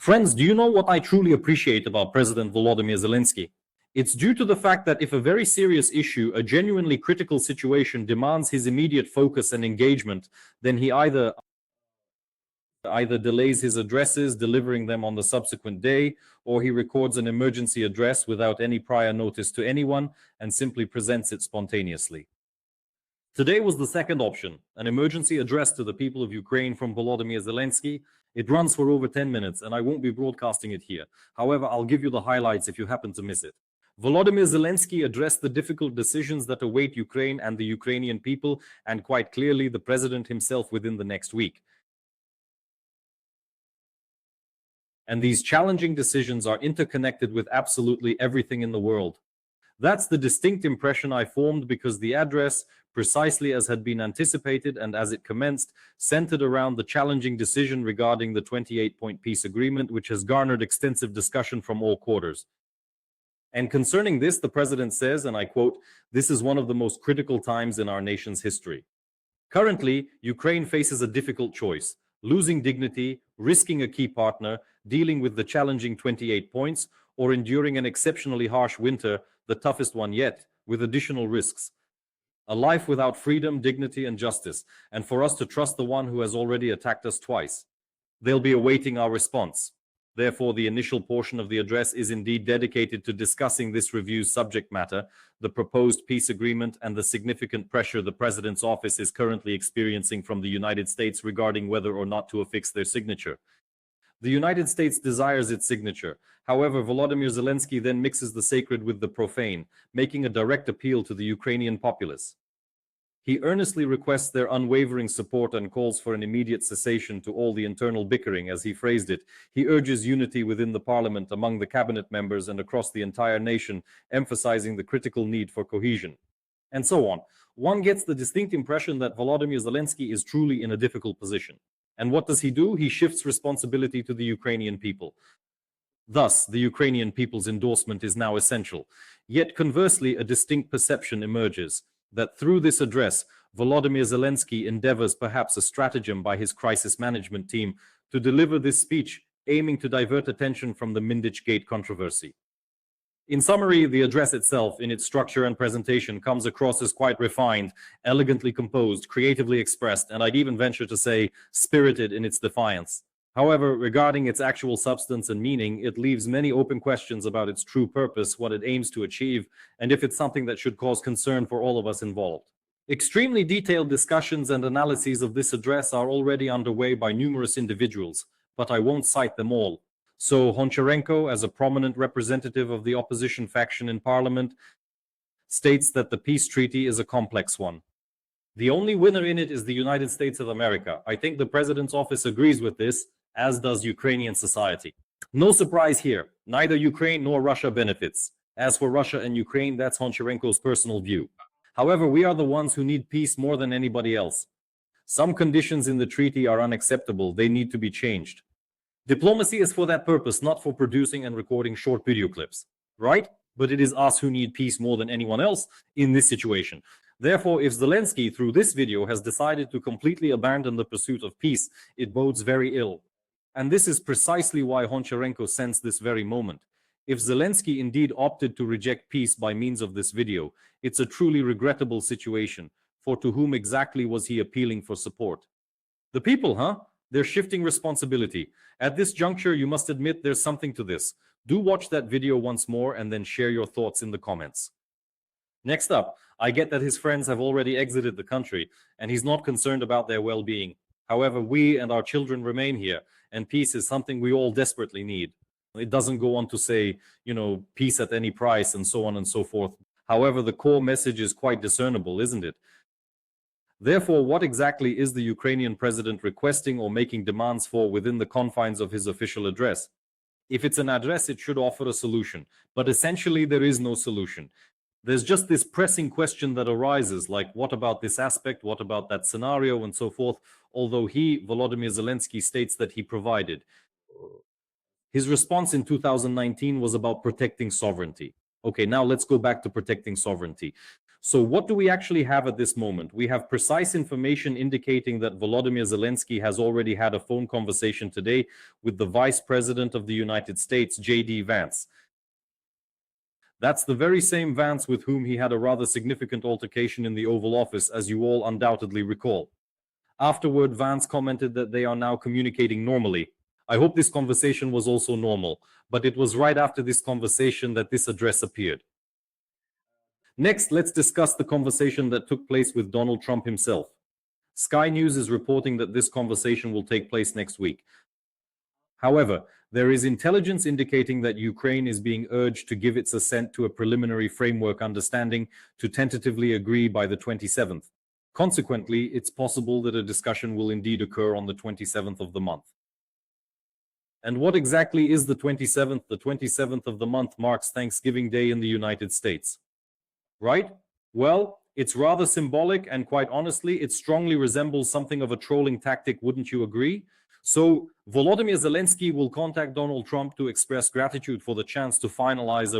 Friends, do you know what I truly appreciate about President Volodymyr Zelensky? It's due to the fact that if a very serious issue, a genuinely critical situation demands his immediate focus and engagement, then he either delays his addresses, delivering them on the subsequent day, or he records an emergency address without any prior notice to anyone and simply presents it spontaneously. Today was the second option, an emergency address to the people of Ukraine from Volodymyr Zelensky. It runs for over 10 minutes, and I won't be broadcasting it here. However, I'll give you the highlights if you happen to miss it. Volodymyr Zelensky addressed the difficult decisions that await Ukraine and the Ukrainian people, and quite clearly the president himself within the next week. And these challenging decisions are interconnected with absolutely everything in the world. That's the distinct impression I formed because the address, precisely as had been anticipated and as it commenced, centered around the challenging decision regarding the 28-point peace agreement, which has garnered extensive discussion from all quarters. And concerning this, the president says, and I quote, "This is one of the most critical times in our nation's history. Currently, Ukraine faces a difficult choice, losing dignity, risking a key partner, dealing with the challenging 28 points, or enduring an exceptionally harsh winter, the toughest one yet, with additional risks. A life without freedom, dignity, and justice, and for us to trust the one who has already attacked us twice. They'll be awaiting our response." Therefore, the initial portion of the address is indeed dedicated to discussing this review's subject matter, the proposed peace agreement, and the significant pressure the president's office is currently experiencing from the United States regarding whether or not to affix their signature. The United States desires its signature. However, Volodymyr Zelensky then mixes the sacred with the profane, making a direct appeal to the Ukrainian populace. He earnestly requests their unwavering support and calls for an immediate cessation to all the internal bickering, as he phrased it. He urges unity within the parliament, among the cabinet members, and across the entire nation, emphasizing the critical need for cohesion. And so on. One gets the distinct impression that Volodymyr Zelensky is truly in a difficult position. And what does he do? He shifts responsibility to the Ukrainian people. Thus, the Ukrainian people's endorsement is now essential. Yet conversely, a distinct perception emerges that through this address, Volodymyr Zelensky endeavors perhaps a stratagem by his crisis management team to deliver this speech, aiming to divert attention from the Mindich Gate controversy. In summary, the address itself, in its structure and presentation, comes across as quite refined, elegantly composed, creatively expressed, and I'd even venture to say spirited in its defiance. However, regarding its actual substance and meaning, it leaves many open questions about its true purpose, what it aims to achieve, and if it's something that should cause concern for all of us involved. Extremely detailed discussions and analyses of this address are already underway by numerous individuals, but I won't cite them all. So Honcharenko, as a prominent representative of the opposition faction in parliament, states that the peace treaty is a complex one. The only winner in it is the United States of America. I think the president's office agrees with this, as does Ukrainian society. No surprise here, neither Ukraine nor Russia benefits. As for Russia and Ukraine, that's Honcharenko's personal view. However, we are the ones who need peace more than anybody else. Some conditions in the treaty are unacceptable. They need to be changed. Diplomacy is for that purpose, not for producing and recording short video clips, right? But it is us who need peace more than anyone else in this situation. Therefore, if Zelensky, through this video, has decided to completely abandon the pursuit of peace, it bodes very ill. And this is precisely why Honcharenko sensed this very moment. If Zelensky indeed opted to reject peace by means of this video, it's a truly regrettable situation, for to whom exactly was he appealing for support? The people, huh? They're shifting responsibility. At this juncture, you must admit there's something to this. Do watch that video once more and then share your thoughts in the comments. Next up, I get that his friends have already exited the country, and he's not concerned about their well-being. However, we and our children remain here, and peace is something we all desperately need. It doesn't go on to say, peace at any price and so on and so forth. However, the core message is quite discernible, isn't it? Therefore, what exactly is the Ukrainian president requesting or making demands for within the confines of his official address? If it's an address, it should offer a solution. But essentially, there is no solution. There's just this pressing question that arises, like, what about this aspect? What about that scenario? And so forth. Although Volodymyr Zelensky, states that he provided. His response in 2019 was about protecting sovereignty. Okay, now let's go back to protecting sovereignty. So what do we actually have at this moment? We have precise information indicating that Volodymyr Zelensky has already had a phone conversation today with the Vice President of the United States, J.D. Vance. That's the very same Vance with whom he had a rather significant altercation in the Oval Office, as you all undoubtedly recall. Afterward, Vance commented that they are now communicating normally. I hope this conversation was also normal, but it was right after this conversation that this address appeared. Next, let's discuss the conversation that took place with Donald Trump himself. Sky News is reporting that this conversation will take place next week. However, there is intelligence indicating that Ukraine is being urged to give its assent to a preliminary framework understanding to tentatively agree by the 27th. Consequently, it's possible that a discussion will indeed occur on the 27th of the month. And what exactly is the 27th? The 27th of the month marks Thanksgiving Day in the United States. Right? Well, it's rather symbolic, and quite honestly, it strongly resembles something of a trolling tactic, wouldn't you agree? So, Volodymyr Zelensky will contact Donald Trump to express gratitude for the chance to finalize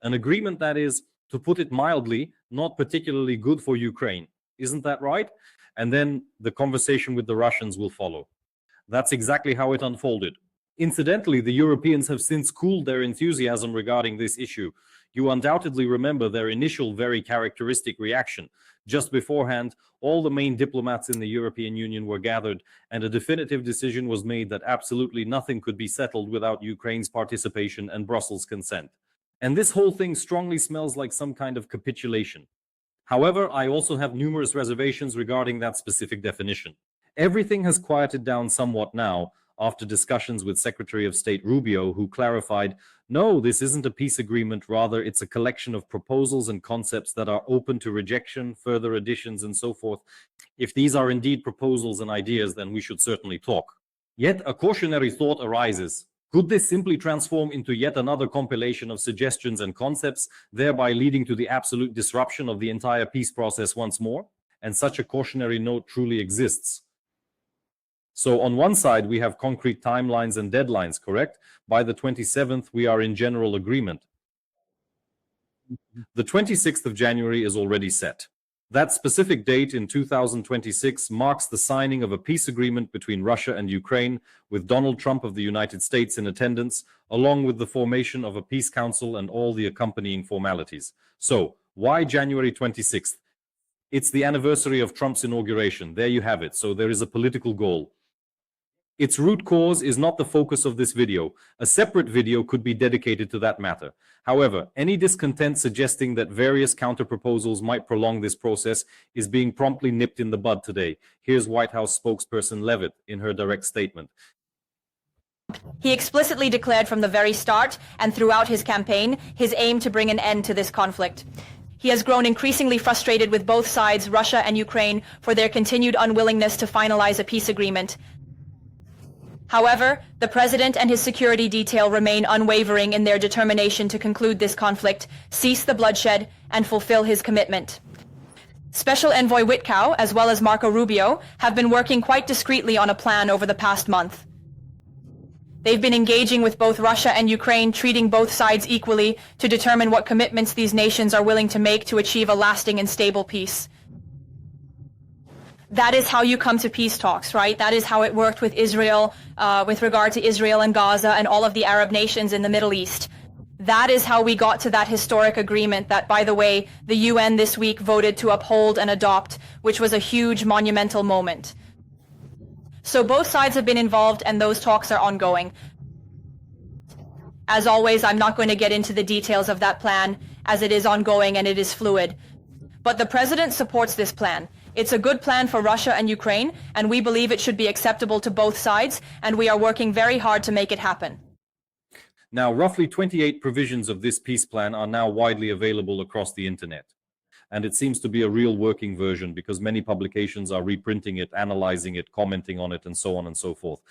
an agreement that is, to put it mildly, not particularly good for Ukraine. Isn't that right? And then the conversation with the Russians will follow. That's exactly how it unfolded. Incidentally, the Europeans have since cooled their enthusiasm regarding this issue. You undoubtedly remember their initial very characteristic reaction. Just beforehand, all the main diplomats in the European Union were gathered, and a definitive decision was made that absolutely nothing could be settled without Ukraine's participation and Brussels' consent. And this whole thing strongly smells like some kind of capitulation. However, I also have numerous reservations regarding that specific definition. Everything has quieted down somewhat now, after discussions with Secretary of State Rubio, who clarified, no, this isn't a peace agreement, rather it's a collection of proposals and concepts that are open to rejection, further additions, and so forth. If these are indeed proposals and ideas, then we should certainly talk. Yet a cautionary thought arises. Could this simply transform into yet another compilation of suggestions and concepts, thereby leading to the absolute disruption of the entire peace process once more? And such a cautionary note truly exists. So on one side, we have concrete timelines and deadlines, correct? By the 27th, we are in general agreement. The 26th of January is already set. That specific date in 2026 marks the signing of a peace agreement between Russia and Ukraine, with Donald Trump of the United States in attendance, along with the formation of a peace council and all the accompanying formalities. So, why January 26th? It's the anniversary of Trump's inauguration. There you have it. So there is a political goal. Its root cause is not the focus of this video. A separate video could be dedicated to that matter. However, any discontent suggesting that various counter-proposals might prolong this process is being promptly nipped in the bud today. Here's White House spokesperson Leavitt in her direct statement. He explicitly declared from the very start and throughout his campaign his aim to bring an end to this conflict. He has grown increasingly frustrated with both sides, Russia and Ukraine, for their continued unwillingness to finalize a peace agreement. However, the president and his security detail remain unwavering in their determination to conclude this conflict, cease the bloodshed, and fulfill his commitment. Special Envoy Witkow, as well as Marco Rubio, have been working quite discreetly on a plan over the past month. They've been engaging with both Russia and Ukraine, treating both sides equally to determine what commitments these nations are willing to make to achieve a lasting and stable peace. That is how you come to peace talks, right? That is how it worked with Israel, with regard to Israel and Gaza and all of the Arab nations in the Middle East. That is how we got to that historic agreement that, by the way, the UN this week voted to uphold and adopt, which was a huge monumental moment. So both sides have been involved and those talks are ongoing. As always, I'm not going to get into the details of that plan, as it is ongoing and it is fluid. But the president supports this plan. It's a good plan for Russia and Ukraine, and we believe it should be acceptable to both sides, and we are working very hard to make it happen. Now, roughly 28 provisions of this peace plan are now widely available across the internet. And it seems to be a real working version because many publications are reprinting it, analyzing it, commenting on it, and so on and so forth.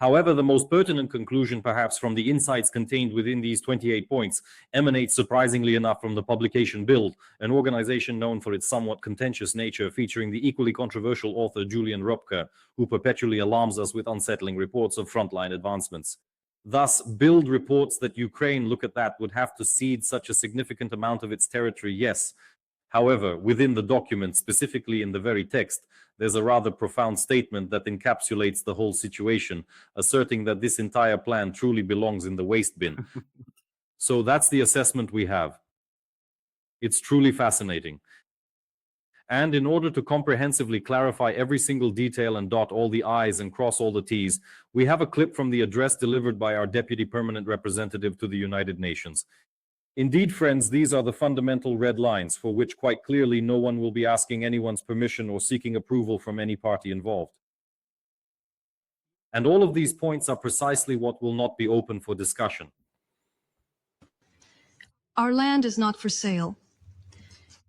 However, the most pertinent conclusion, perhaps from the insights contained within these 28 points, emanates surprisingly enough from the publication Bild, an organization known for its somewhat contentious nature, featuring the equally controversial author Julian Ropka, who perpetually alarms us with unsettling reports of frontline advancements. Thus, Bild reports that Ukraine, look at that, would have to cede such a significant amount of its territory, yes, However, within the document, specifically in the very text, there's a rather profound statement that encapsulates the whole situation, asserting that this entire plan truly belongs in the waste bin. So that's the assessment we have. It's truly fascinating. And in order to comprehensively clarify every single detail and dot all the I's and cross all the T's, we have a clip from the address delivered by our Deputy Permanent Representative to the United Nations. Indeed, friends, these are the fundamental red lines for which quite clearly no one will be asking anyone's permission or seeking approval from any party involved. And all of these points are precisely what will not be open for discussion. Our land is not for sale.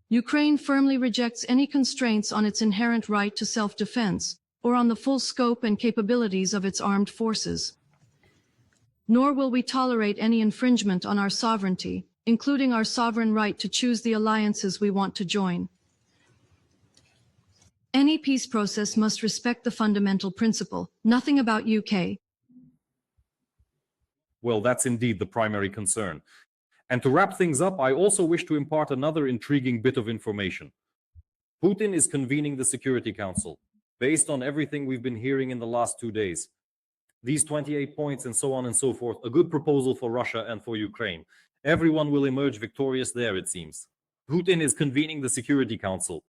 Ukraine firmly rejects any constraints on its inherent right to self-defense or on the full scope and capabilities of its armed forces. Nor will we tolerate any infringement on our sovereignty, including our sovereign right to choose the alliances we want to join. Any peace process must respect the fundamental principle, nothing about UK. Well, that's indeed the primary concern. And to wrap things up, I also wish to impart another intriguing bit of information. Putin is convening the Security Council, based on everything we've been hearing in the last 2 days. These 28 points and so on and so forth, a good proposal for Russia and for Ukraine. Everyone will emerge victorious there, it seems. Putin is convening the Security Council,